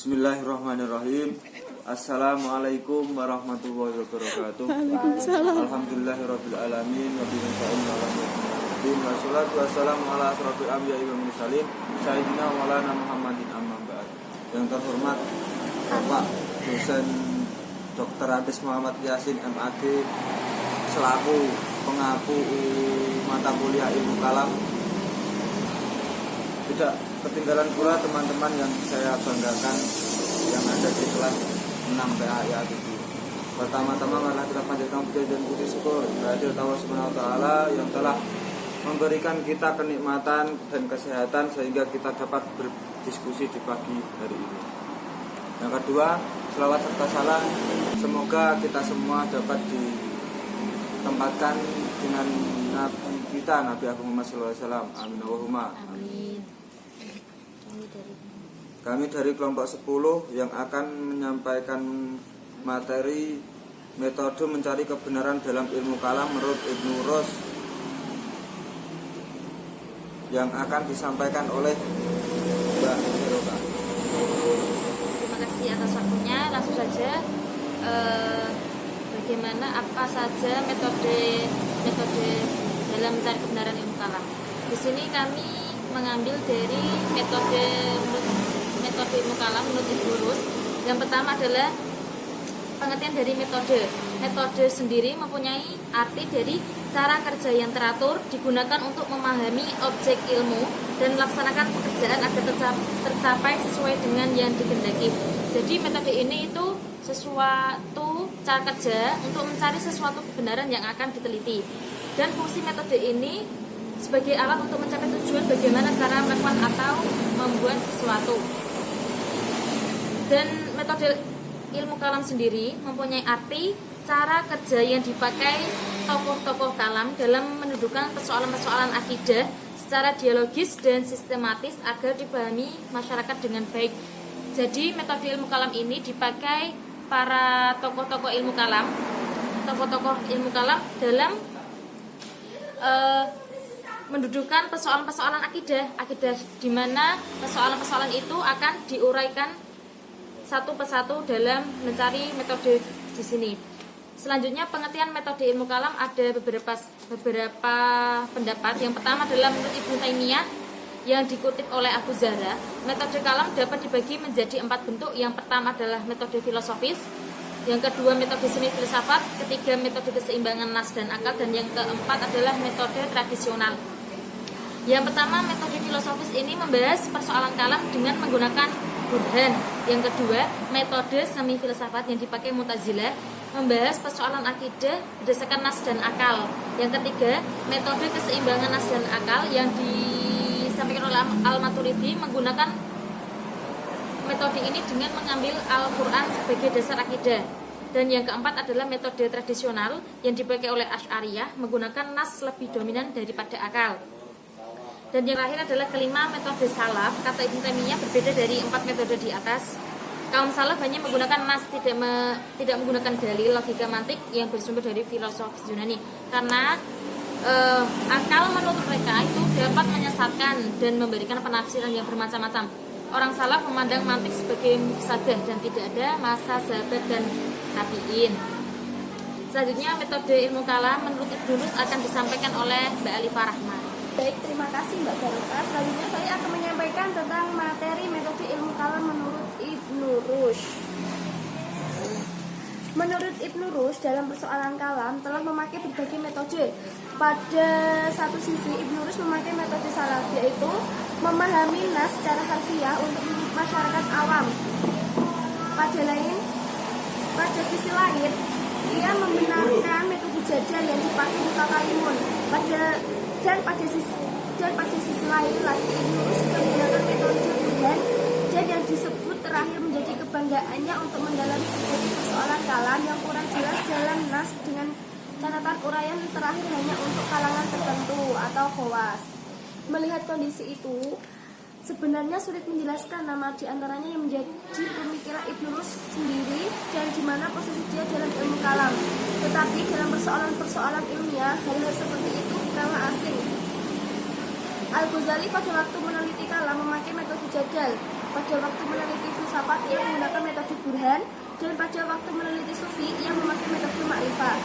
Bismillahirrahmanirrahim. Assalamualaikum warahmatullahi wabarakatuh. Alhamdulillahirabbil alamin wa bihi nasta'in wassalatu wassalamu ala asrofil anbiya'i wal mursalin sayyidina maulana Muhammadin amma ba'd. Yang terhormat Bapak dosen Dr. Andes Muhammad Yasin MAD selaku pengapu mata kuliah ilmu kalam. Tidak ketinggalan pula teman-teman yang saya banggakan yang ada di kelas 6 PA itu. Pertama-tama marilah kita panjatkan puji dan puji syukur kehadirat Allah Subhanahu wa taala yang telah memberikan kita kenikmatan dan kesehatan sehingga kita dapat berdiskusi di pagi hari ini. Yang kedua, selawat serta salam semoga kita semua dapat ditempatkan dengan Nabi kita, Nabi Muhammad SAW. Amin Allahumma. Amin. Kami dari kelompok 10 yang akan menyampaikan materi metode mencari kebenaran dalam ilmu kalam menurut Ibnu Rus yang akan disampaikan oleh Mbak Heroka. Terima kasih atas waktunya. Langsung saja, bagaimana apa saja metode dalam mencari kebenaran ilmu kalam. Di sini kami mengambil dari metode ilmu kalam menurut Ibnu Rus. Yang pertama adalah pengertian dari metode. Metode sendiri mempunyai arti dari cara kerja yang teratur digunakan untuk memahami objek ilmu dan melaksanakan pekerjaan agar tercapai sesuai dengan yang dikehendaki. Jadi metode ini itu sesuatu cara kerja untuk mencari sesuatu kebenaran yang akan diteliti. Dan fungsi metode ini sebagai alat untuk mencapai tujuan bagaimana cara melakukan atau membuat sesuatu. Dan metode ilmu kalam sendiri mempunyai arti cara kerja yang dipakai tokoh-tokoh kalam dalam mendudukan persoalan-persoalan akidah secara dialogis dan sistematis agar dipahami masyarakat dengan baik. Jadi metode ilmu kalam ini dipakai para tokoh-tokoh ilmu kalam dalam mendudukan persoalan-persoalan akidah di mana persoalan-persoalan itu akan diuraikan satu persatu dalam mencari metode di sini. Selanjutnya pengertian metode ilmu kalam ada beberapa pendapat. Yang pertama adalah menurut Ibnu Taimiyah yang dikutip oleh Abu Zahra, metode kalam dapat dibagi menjadi 4 bentuk. Yang pertama adalah metode filosofis, yang kedua metode seni filsafat, ketiga metode keseimbangan nas dan akal, dan yang keempat adalah metode tradisional. Yang pertama, metode filosofis ini membahas persoalan kalam dengan menggunakan burhan. Yang kedua, metode semi filsafat yang dipakai Mu'tazilah membahas persoalan akidah berdasarkan nas dan akal. Yang ketiga, metode keseimbangan nas dan akal yang disampaikan oleh Al-Maturidi menggunakan metode ini dengan mengambil Al-Quran sebagai dasar akidah. Dan yang keempat adalah metode tradisional yang dipakai oleh Asy'ariyah menggunakan nas lebih dominan daripada akal. Dan yang terakhir adalah kelima, metode salaf. Kata Ibnu Taimiyah berbeda dari 4 metode di atas. Kaum salaf hanya menggunakan nas, tidak menggunakan dalil logika mantik yang bersumber dari filosofis Yunani. Karena akal menurut mereka itu dapat menyesatkan dan memberikan penafsiran yang bermacam-macam. Orang salaf memandang mantik sebagai mufsadah dan tidak ada masa sahabat dan tabi'in. Selanjutnya metode ilmu kalam menurut Ibnu Rus akan disampaikan oleh Mbak Alifah Rahman. Baik, terima kasih Mbak Baroka. Selanjutnya saya akan menyampaikan tentang materi metode ilmu kalam menurut Ibnu Rus. Menurut Ibnu Rus, dalam persoalan kalam telah memakai berbagai metode. Pada satu sisi, Ibnu Rus memakai metode salaf, yaitu memahami nas secara harfiah untuk masyarakat awam. Pada sisi lain, ia membenarkan metode jadal yang dipakai di Takalimun. Dan pada sisi lain lagi, Ibnu Rus juga menggunakan metode burhan dan yang disebut terakhir menjadi kebanggaannya untuk mendalami berbagai persoalan kalam yang kurang jelas dalam nas dengan catatan uraian terakhir hanya untuk kalangan tertentu atau khawas. Melihat kondisi itu, sebenarnya sulit menjelaskan nama di antaranya yang menjadi pemikiran Ibnu Rus sendiri dan di mana posisi dia dalam ilmu kalam. Tetapi dalam persoalan-persoalan ilmiah, hal-hal seperti itu bukanlah asing. Al-Ghazali pada waktu meneliti kalam memakai metode jadal. pada waktu meneliti filsafat ia menggunakan metode burhan, dan pada waktu meneliti sufi ia memakai metode ma'rifah.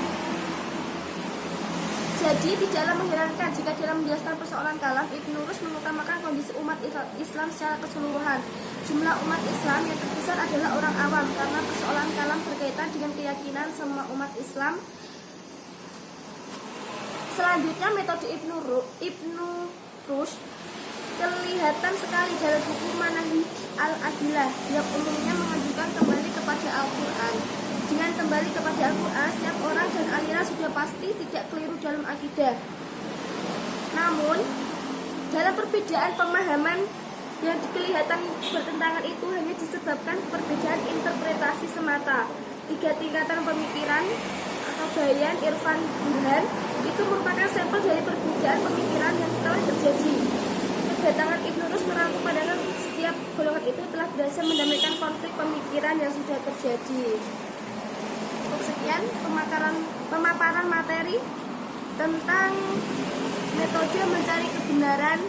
Jadi tidaklah mengherankan jika dalam menjelaskan persoalan kalam, Ibnu Rushd mengutamakan kondisi umat Islam secara keseluruhan. Jumlah umat Islam yang terbesar adalah orang awam, karena persoalan kalam berkaitan dengan keyakinan semua umat Islam. Selanjutnya, metode Ibnu Rushd kelihatan sekali dalam buku Manahij al-Adillah yang umumnya mengajukan kembali kepada Al-Quran. Dengan kembali kepada Al-Quran, setiap orang dan aliran sudah pasti tidak keliru dalam akidah. Namun, dalam perbedaan pemahaman yang kelihatan bertentangan itu hanya disebabkan perbedaan interpretasi semata. 3 tingkatan pemikiran atau bayan, irfan, burhan itu merupakan sampel dari perbedaan pemikiran yang telah terjadi. Kedatangan Ibnu Rushd merangkum pandangan setiap golongan itu telah berhasil mendamaikan konflik pemikiran yang sudah terjadi. Sekian pemaparan materi tentang metode mencari kebenaran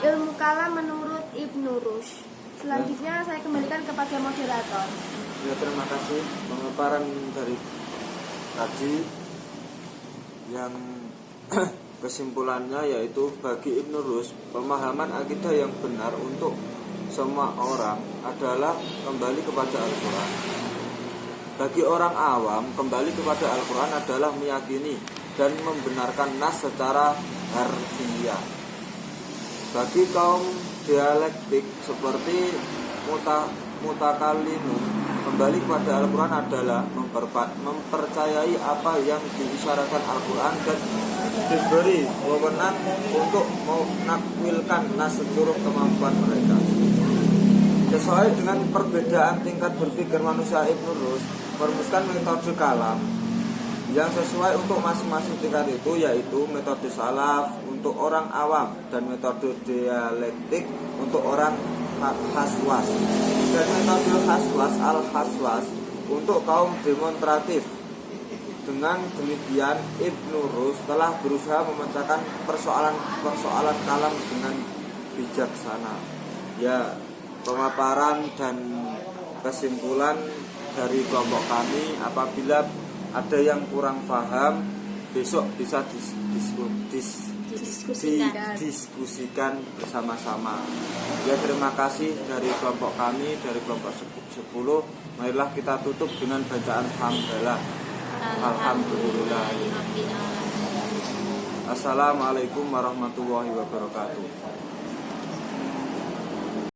ilmu kalam menurut Ibnu Rushd. Selanjutnya saya kembalikan kepada moderator. Ya, terima kasih pemaparan dari tadi yang kesimpulannya yaitu bagi Ibnu Rushd pemahaman akidah yang benar untuk semua orang adalah kembali kepada Al-Quran. Bagi orang awam, kembali kepada Al-Quran adalah meyakini dan membenarkan nas secara harfiah. Bagi kaum dialektik seperti mutakalimun, kembali kepada Al-Quran adalah mempercayai apa yang diisyaratkan Al-Quran dan diberi wewenang untuk menakwilkan nas seluruh kemampuan mereka. Sesuai dengan perbedaan tingkat berpikir manusia, Ibnu Rushd merumuskan metode kalam yang sesuai untuk masing-masing tingkat itu, yaitu metode salaf untuk orang awam dan metode dialektik untuk orang haswas, dan metode haswas al-haswas untuk kaum demonstratif. Dengan demikian, Ibnu Rushd telah berusaha memecahkan persoalan kalam dengan bijaksana. Ya, pemaparan dan kesimpulan dari kelompok kami, apabila ada yang kurang paham, besok bisa diskusikan bersama-sama. Ya, terima kasih dari kelompok kami, dari kelompok 10. Marilah kita tutup dengan bacaan hamdalah. Alhamdulillah. Assalamualaikum warahmatullahi wabarakatuh.